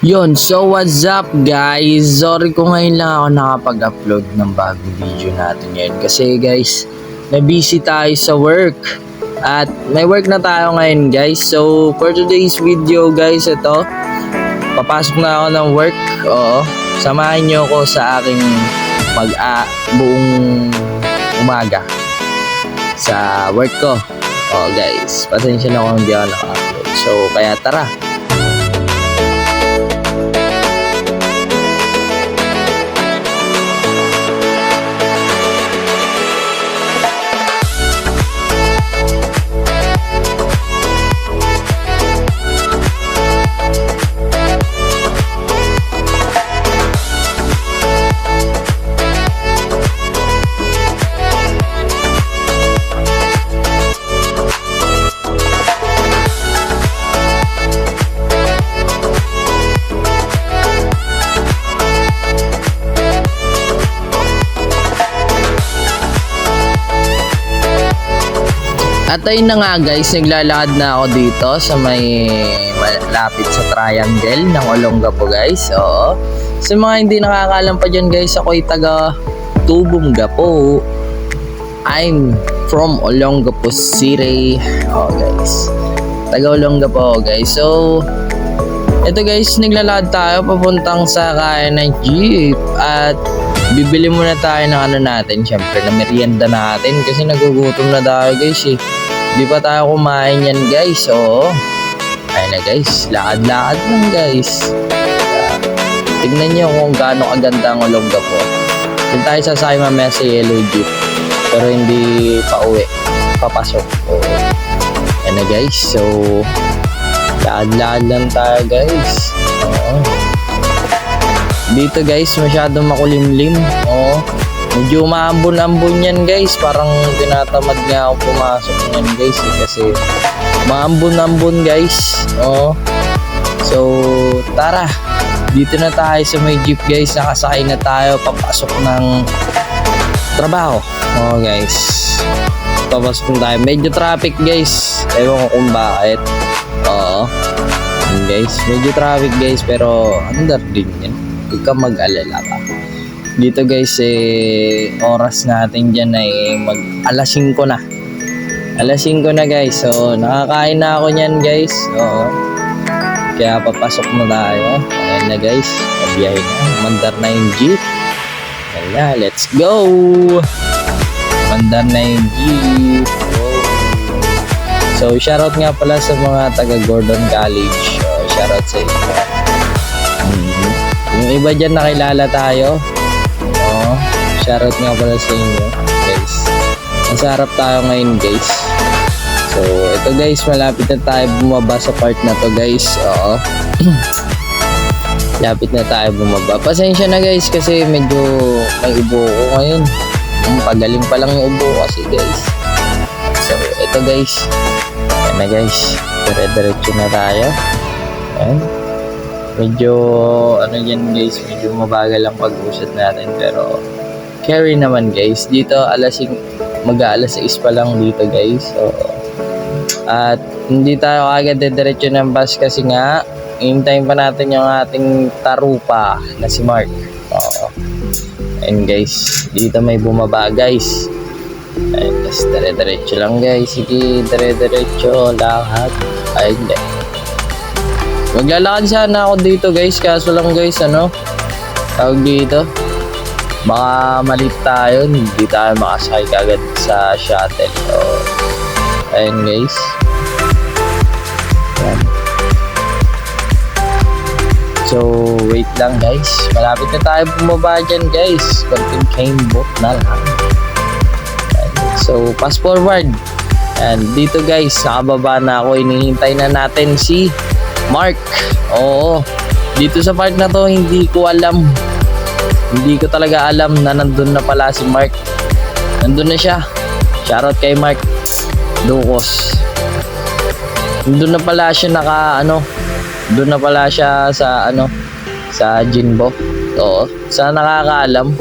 Yon, so what's up guys? Sorry ko ngayon lang ako nakapag-upload ng bagong video natin ngayon. Kasi guys, na-busy tayo sa work. At may work na tayo ngayon guys. So for today's video guys, ito, papasok na ako ng work. Oo, samahan nyo ako sa aking buong umaga sa work ko. Oo guys, pasensya na kung hindi ako naka-upload. So kaya tara. At ayun na nga guys, naglalakad na ako dito sa may malapit sa triangle ng Olongapo guys. Oo. Sa mga hindi nakakaalam pa dyan guys, ako'y taga Tubong-Gapo. I'm from Olongapo City. Oo guys, taga Olongapo guys. So ito guys, naglalakad tayo papuntang sakayan ng jeep. At bibili muna tayo ng ano natin, syempre na merienda natin. Kasi nagugutom na tayo guys eh. Di pa tayo kumain yan guys. Oo. Ayun na guys, lakad-lakad lang guys. Tignan nyo kung gaano kaganda ang Olongapo. Doon tayo sasakay mamaya sa yellow jeep. Pero hindi pa uwi, papasok. Oo. Ayun na guys, so lakad-lakad lang tayo guys. Oo. Dito guys, masyadong makulimlim. Oo. Medyo maambon-ambon yan guys. Parang tinatamad nga ako pumasok yan guys eh. Kasi maambon-ambon guys. Oo. So tara, dito na tayo sa may jeep guys. Nakasakay na tayo papasok ng trabaho. Oo guys, papasok na tayo. Medyo traffic guys, ewan ko kung bakit. Oo guys, medyo traffic guys. Pero under din yan, huwag ka mag-alala ka. Dito guys oras natin dyan ay mag alas 5 na. Alas 5 na guys. So nakakain na ako nyan guys. Oo. Kaya papasok na tayo. Ayan na guys, pabiyahe na. Mandar na yung jeep. Ayan na, let's go. Mandar na yung jeep. So shoutout nga pala sa mga taga Gordon College. Shoutout sa inyo. Yung iba dyan nakilala tayo. Shoutout nga pala sa inyo guys. Nasa harap tayo ngayon guys. So ito guys, malapit na tayo bumaba sa part na to guys. Oo. Lapit na tayo bumaba. Pasensya na guys kasi medyo may ubo ko ngayon. Pagaling pa lang yung ubo kasi guys. So ito guys, ayan na guys, dire-diretso na tayo. Ayan. Medyo ano yan guys, medyo mabagal ang pag-usad natin pero carry naman guys. Dito mag-aalas 6 pa lang dito guys. So, at hindi tayo agad diretso ng bus kasi nga hintayin pa natin yung ating tarupa na si Mark. And guys, dito may bumaba guys. Ayun guys, dire-diretso lang guys. Sige, dire-diretso lahat. Ayun guys, maglalakad sana ako dito guys, kaso lang guys tawag dito, baka malit tayo, hindi tayo makasakay kagad sa shuttle. So ayun guys. Ayan. So wait lang guys, malapit na tayo bumaba dyan guys. Konting cambot na lang. Ayan. So fast forward, and dito guys, nakababa na ako. Inihintay na natin si Mark. Oo. Dito sa part na to, hindi ko talaga alam na nandun na pala si Mark. Nandun na siya. Shoutout kay Mark Ducos. Nandun na pala siya doon na pala siya sa sa Jinbo. Oo. Sa nakakaalam,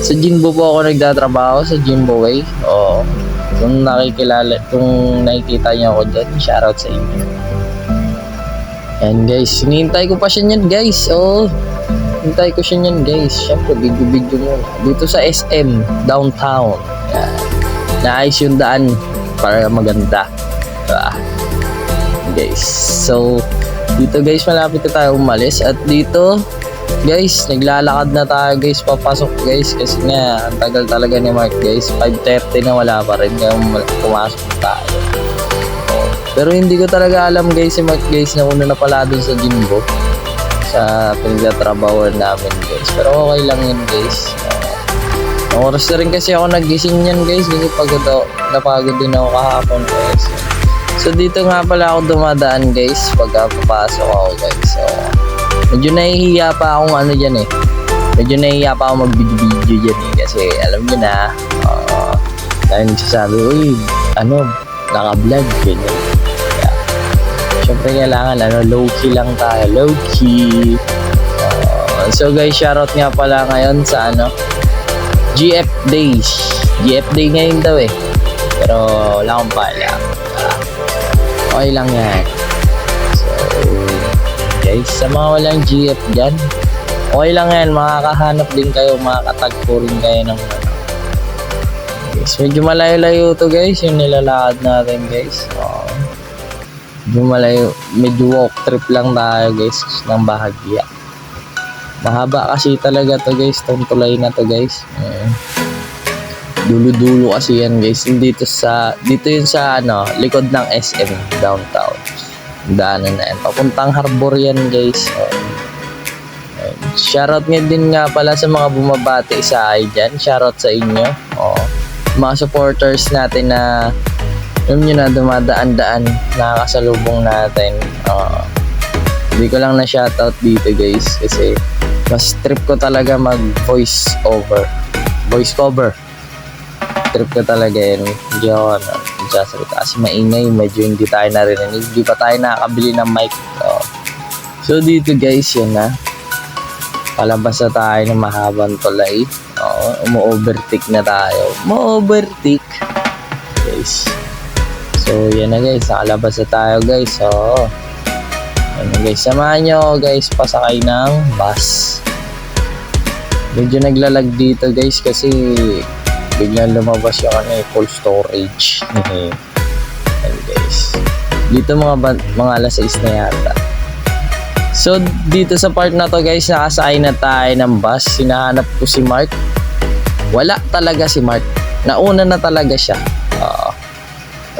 sa Jinbo po ako nagtatrabaho, sa Jinbo Way. Oo. Kung nakikita niyo ako dyan, shoutout sa inyo. And guys, hinihintay ko pa siya niyan guys. Oh, hintay ko siya niyan guys. Syempre, video muna. Dito sa SM, downtown. Yan. Naayos yung daan para maganda. Diba? Guys, so dito guys, malapit na tayo umalis. At dito, guys, naglalakad na tayo guys. Papasok guys. Kasi nga, ang tagal talaga ni Mark guys. 5:30 na wala pa rin. Kaya pumasok tayo. Pero hindi ko talaga alam guys si Mark guys na una na pala dun sa Jimbo sa pinagtatrabawan namin guys. Pero okay lang yun guys. Oras na rin kasi ako nagising yan guys kasi napagod din ako kahapon guys. So dito nga pala ako dumadaan guys pagka papasok ako guys. So medyo nahihiya pa akong ano dyan eh. Medyo nahihiya pa ako mag-video dyan eh. Kasi alam nyo na dahil nagsasabi, uy ano naka-vlog ganyan. Siyempre kailangan low-key lang tayo, low-key. So guys, shoutout nga pala ngayon sa GF Days. GF Day ngayon daw eh. Pero wala akong pala. Okay lang yan. So guys, sa mga walang GF dyan, okay lang yan. Makakahanap din kayo, makakatagpo rin kayo ng guys, medyo malayo-layo to guys, yung nilalakad natin guys. Medyo malayo, medyo walk trip lang tayo guys ng bahagya. Mahaba kasi talaga to guys, tong tulay na to guys. Dulo-dulo kasi yan guys. Dito yun sa likod ng SM downtown. Daanan na yan. Papuntang harbor yan guys. Shoutout nga din nga pala sa mga bumabati sa akin dyan. Shoutout sa inyo. Mga supporters natin na alam nyo na dumadaan-daan nakakasalubong natin. Hindi ko lang na shoutout dito guys kasi mas trip ko talaga mag voice cover. Trip ko talaga yun. Hindi ako nagsasalita kasi maingay, medyo hindi tayo narinig, hindi pa tayo nakakabili ng mic. So dito guys, yun na palabas na tayo ng mahabang tulay. Umu-overtake na tayo. Umu-overtake guys. So yan na guys, nakalabas na tayo guys. So ano guys, samahan nyo guys pasakay ng bus. Medyo naglalag dito guys kasi biglang lumabas yung full storage. Yan guys, dito mga alas 6 na yata. So dito sa part na to guys, nakasakay na tayo ng bus. Hinahanap ko si Mark, wala talaga si Mark, nauna na talaga siya.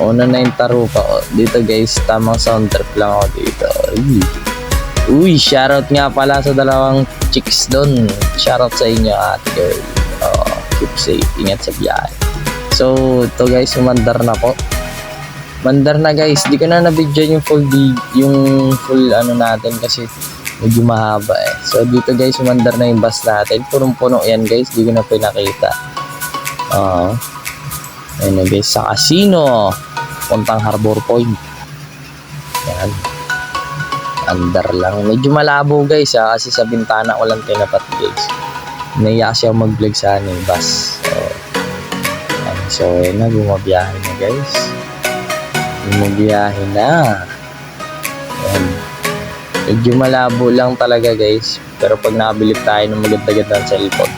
Una na yung tarupa ko. Dito guys, tamang sound trip lang ako dito. Uy, shoutout nga pala sa dalawang chicks doon. Shoutout sa inyo ate girl. Keep safe, ingat sa biyahe. So, ito guys, umandar na po. Mandar na guys, di ko na na-video yung full natin kasi medyo mahaba eh. So, dito guys, umandar na yung bus natin. Punong-puno yan guys, di ko na pinakita. Ayun guys, sa casino puntang Harbor Point. Yan, andar lang, medyo malabo guys kasi sa bintana ko lang tinapat guys. Naiya siya mag-vlog sa bus. So ayun na, bumabiyahe na guys, bumabiyahe na. Yan, medyo malabo lang talaga guys, pero pag nakabilip tayo ng maganda-gandang cellphone,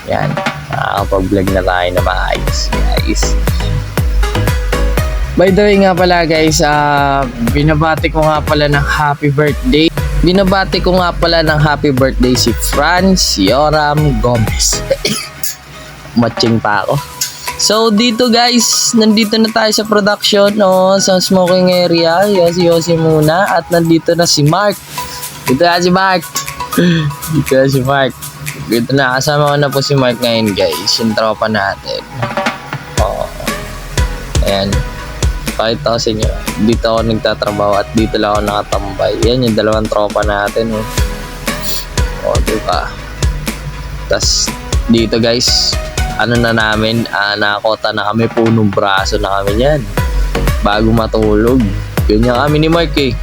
yan, nakakapag-vlog na tayo na maayos guys. By the way nga pala guys, binabati ko nga pala ng happy birthday. Binabati ko nga pala ng happy birthday si Franz Yoram Gomez. Matching pa ako. So dito guys, nandito na tayo sa production sa smoking area. Yosi muna. At nandito na si Mark. Dito na si Mark. Dito na, kasama ko na po si Mark ngayon guys, yung tropa natin. Ayan, pakita ko sa inyo, dito ako nagtatrabaho at dito lang ako nakatambay. Yan yung dalawang tropa natin. Diba? Tas dito guys, nakakota na kami, punong braso na kami yan bago matulog. Ganyan kami ni Mark eh.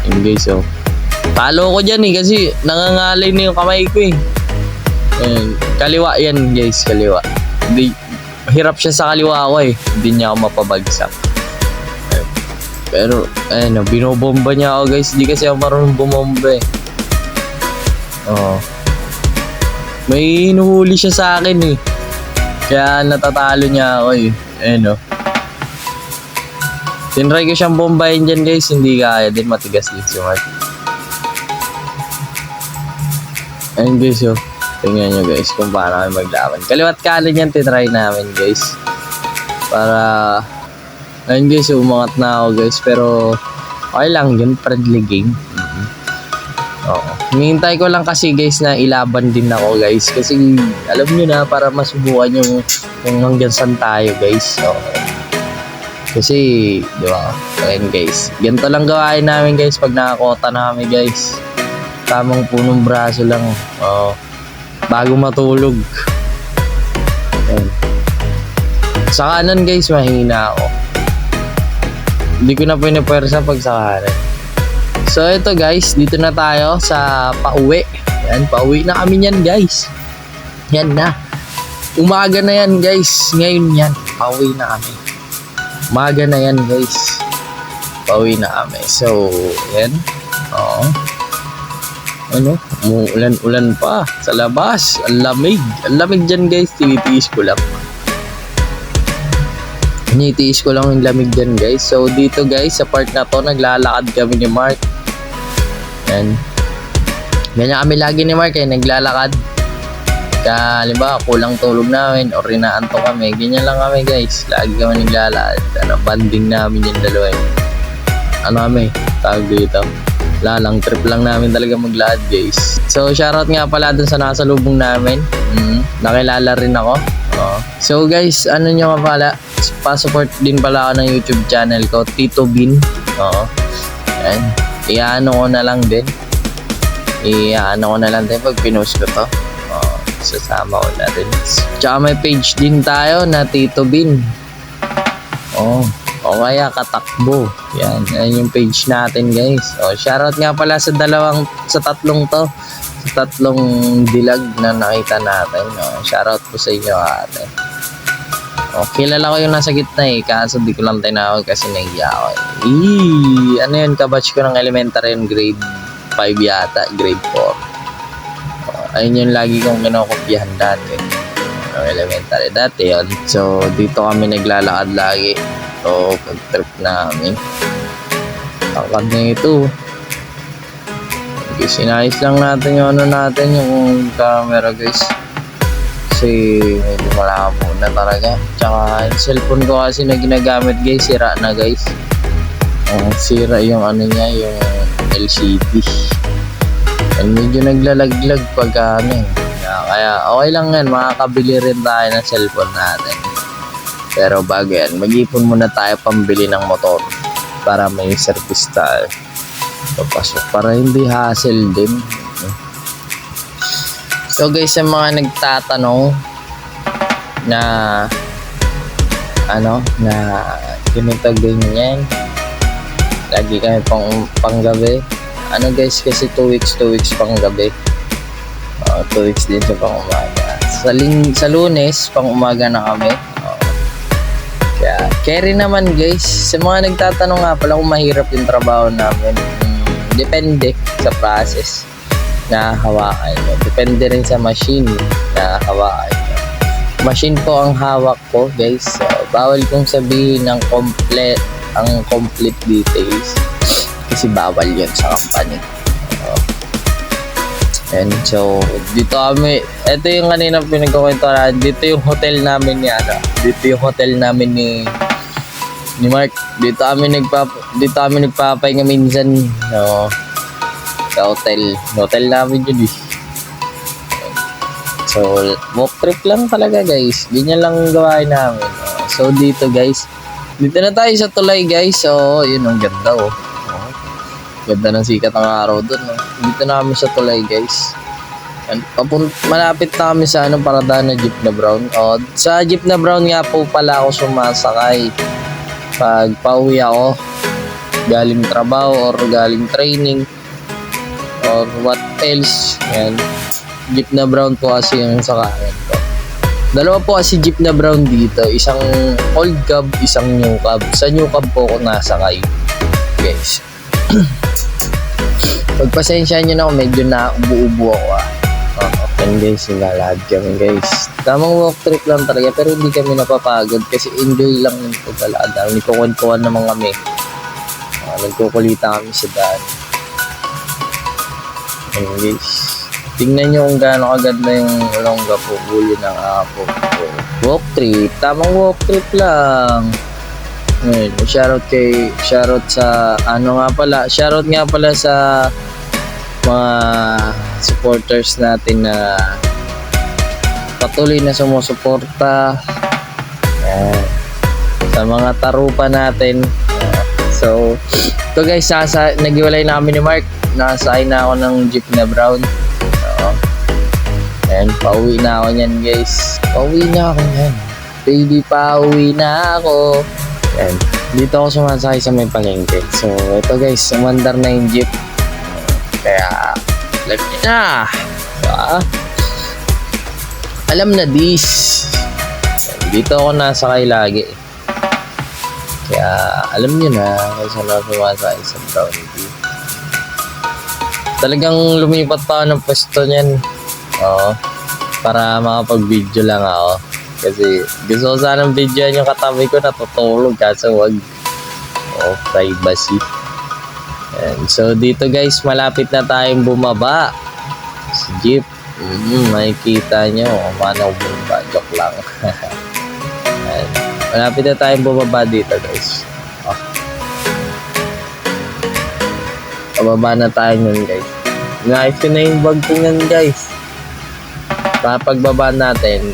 Yun guys, talo ko dyan eh kasi nangangalay na yung kamay ko eh. Kaliwa yan guys, kaliwa. Hirap siya sa kaliwa ko eh, hindi niya ako mapabagsak. Pero, ayun, binobomba niya ako guys. Di kasi ako marunong bumomba eh. Oo. May hinuhuli siya sa akin eh. Kaya natatalo niya ako eh. Ayun o. Tinry ko siyang bombahin dyan guys. Hindi kaya din, matigas din si Mark. Ayun guys oh. Tingnan nyo guys kung paano kami maglaban. Kaliwat kanan yan tinry namin guys. Para... Ayun guys, umangat na ako guys. Pero okay lang yun, friendly game. Oo. Hinihintay ko lang kasi guys na ilaban din ako guys. Kasi alam nyo na, para masubukan yung hanggang saan tayo guys. Oo. Kasi, di ba? Ayun guys. Ganito lang gawain namin guys pag nakakota na kami guys. Tamang punong braso lang. Oo. Bago matulog. Ayun. Sa kanan guys, mahina ako. Hindi ko na pinapwersa pag sa kanan. So ito guys, dito na tayo sa pauwi. Yan, pauwi na kami yan guys. Yan na. Umaga na yan guys. Ngayon yan, pauwi na kami. Umaga na yan guys. Pauwi na kami. So, yan. Oo. Ano? Umuulan-ulan pa sa labas. Ang lamig. Ang lamig dyan guys. Tinitiis ko lang. Tinitiis ko lang yung lamig dyan guys. So dito guys, sa part na to, naglalakad kami ni Mark. Yan. Ganyan kami lagi ni Mark eh, naglalakad. Kaya, halimbawa, kulang tulog namin or inaantok kami. Ganyan lang kami guys. Lagi kami naglalakad. Ano, banding namin yung dalawa eh. Ano kami? Tawag dito. Lalang trip lang namin talaga maglakad guys. So, shoutout nga pala dun sa nasalubong namin. Nakilala rin ako. So guys, ano nyo nga pala, pa-support din pala ako ng YouTube channel ko, Tito Bin. Yan. Iyaano ko na lang din. Pag pinost ko to. Sasama ko na rin. Tsaka may page din tayo na Tito Bin. O kaya Katakbo. Yan yung page natin guys. Shoutout nga pala sa tatlong to. Sa tatlong dilag na nakita natin. Shoutout po sa inyo ate. Kilala ko yung nasa gitna eh. Kaso di ko lang tinawag kasi nahiya ako eh. Ano yun, kabatch ko ng elementary yun, grade 5 yata, grade 4. Ayun yung lagi kong kinokopyahan dati. Elementary dati yun. So dito kami naglalakad lagi. So pag-trip namin. Tangkad na ito. Okay, sinayos lang natin yung yung camera guys. Kasi medyo malabo na talaga. Tsaka yung cellphone ko kasi na ginagamit guys, sira na guys. Sira yung niya, yung LCD. And medyo naglalaglag pag kaya okay lang yan, makakabili rin tayo ng cellphone natin. Pero bago yan, mag-ipon muna tayo pambili ng motor para may service tayo. Papasok para hindi hassle din. So guys, sa mga nagtatanong na na ganito ganyan, lagi kami panggabi. Guys, kasi 2 weeks pang gabi. 2 weeks din sa pang umaga. Sa Lunes, pang umaga na kami. Kaya carry naman guys. Sa mga nagtatanong nga pala kung mahirap yung trabaho namin, depende sa process na hawakan nyo. Depende rin sa machine na hawakan nyo. Machine po ang hawak ko guys. So, bawal kong sabihin ng complete details kasi bawal yun sa company. And so dito kami, ito yung kanina pinagkukwentuhan, dito yung hotel namin ni dito yung hotel namin ni Mark. Dito kami nagpapahinga minsan sa hotel namin yun eh. So walk trip lang talaga guys, ganyan lang gawain namin. So dito guys, dito na tayo sa tulay guys. So yun, ang ganda ganda ng sikat ng araw dun. Dito na kami sa tulay guys. Malapit na kami sa paradahan na jeep na brown. Sa jeep na brown nga po pala ako sumasakay pag pauwi ako galing trabaho or galing training or what else. Yan, jeep na brown po kasi yung sakayan ko. Dalawa po kasi jeep na brown dito, isang old cab, isang new cab. Sa new cab po ako nasakay. guys. Pagpasensyahan nyo na ako, medyo naubo-ubo ako Yan guys, nilalad kami guys. Tamang walk trip lang talaga, pero hindi kami napapagod kasi enjoy lang yung paglalakad namin. Nagkukuhan naman kami. Nagkukulita kami sa daan. Yan guys. Tingnan nyo kung gaano kaganda yung longga po, huli ng apo. Walk trip, tamang walk trip lang. Ngayon, shoutout sa shoutout nga pala sa mga supporters natin na patuloy na sumusuporta. Yan. Sa mga tarupa natin. So, ito guys, naghiwalay na kami ni Mark. Nakasakay na ako ng jeep na brown. Ayan, pauwi na ako niyan guys. Pauwi na ako niyan. Baby, pauwi na ako. Ayan, dito ako sumasakay sa may palengke. So, ito guys, umandar na yung jeep. Kaya, alam niyo na. Alam na this. Dito ako nasakay lagi. Kaya, alam niyo na kung saan ako sumasakay sa Brownie Tea. Talagang lumipat pa ako ng pwesto niyan. Para makapag-video lang ako. Kasi gusto ko sanang videoan yung katabi ko natutulog kaso wag. Privacy. And so dito guys, malapit na tayong bumaba sa jeep. Makikita nyo paano bumaba. Joke lang. And, malapit na tayong bumaba dito guys. Pababa na tayo nun guys. Nice ko na yung bag ko nun guys. Pagbaba natin,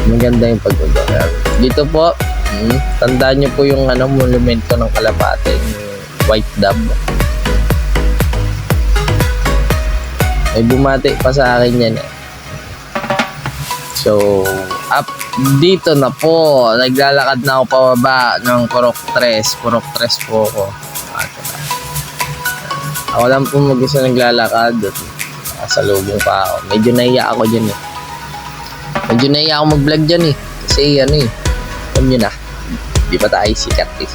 maganda yung pagbaba. Dito po, tandaan nyo po yung monumento ng Kalapate, yung White Dove. May bumati pa sa akin yan eh. So, up dito na po. Naglalakad na ako pababa ng Purok 3. Purok 3 po ako. Ako lang po mag-isa naglalakad. Sa lubong pa ako. Medyo naiya ako dyan eh. Medyo naiya ako mag-vlog dyan eh. Kasi alam nyo na. Di pa tayo sikat eh.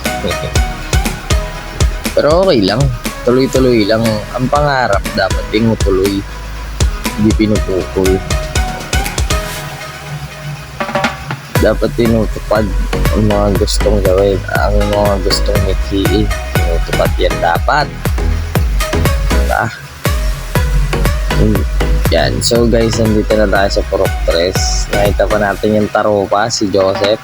Pero okay lang. Tuloy-tuloy lang. Ang pangarap dapat tinutuloy. Hindi pinupukol. Dapat tinutupad ang mga gustong gawin. Ang mga gustong mithiin. Tinutupad yan dapat. Diba? Yan. So guys, nandito na tayo sa Purok 3. Nakita pa natin yung tarupa, si Joseph.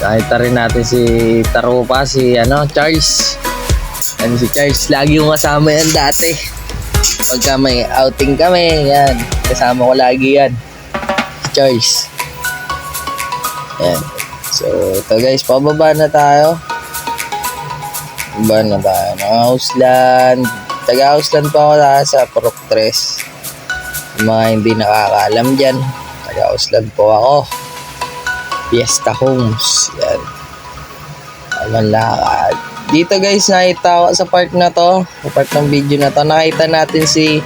Nakita rin natin si tarupa, si Charles. Si Charles, lagi yung kasama yan dati. Pagka may outing kami, yan. Kasama ko lagi yan. Si Charles. Yan. So, ito guys, pababa na tayo. Ba na tayo? Naka-Auslan. Taga-Auslan pa ako sa Purok 3. Yung mga hindi nakakaalam dyan, taga-Auslan po ako. Fiesta Homes. Yan. Alam lakad. Dito guys, nakita ko sa part na to, sa part ng video na to, nakita natin si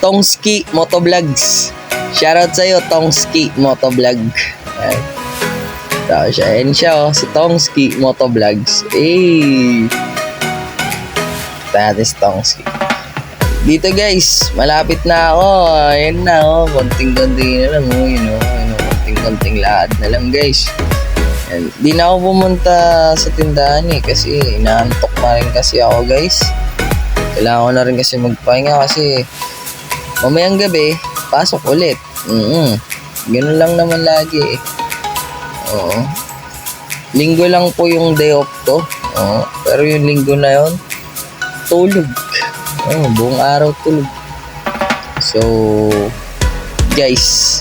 Tongski Motovlogs. Shoutout sa'yo, Tongski Motovlog. Yan. Tao siya. Yan siya si Tongski Motovlogs. Natin si Tongski. Dito guys, malapit na ako. Ayan na konting-konting na lang konting-konting lahat na lang guys. And, di na ako pumunta sa tindahan kasi inaantok na rin kasi ako guys. Kailangan ko na rin kasi magpahinga kasi mamayang gabi pasok ulit. Ganun lang naman lagi Linggo lang po yung day off ko. Pero yung linggo na yon tulog. Buong araw tulog. So, guys,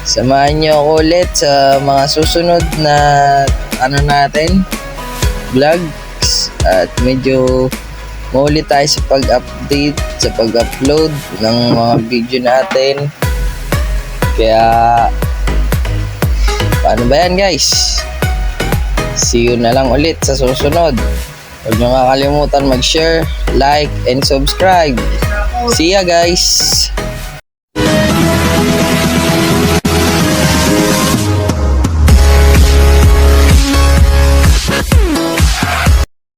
samahan nyo ako ulit sa mga susunod na natin vlogs at medyo maulit tayo sa pag-update, sa pag-upload ng mga video natin. Kaya paano ba yan guys? See you na lang ulit sa susunod. Huwag nyo kakalimutan mag-share, like, and subscribe. See ya guys!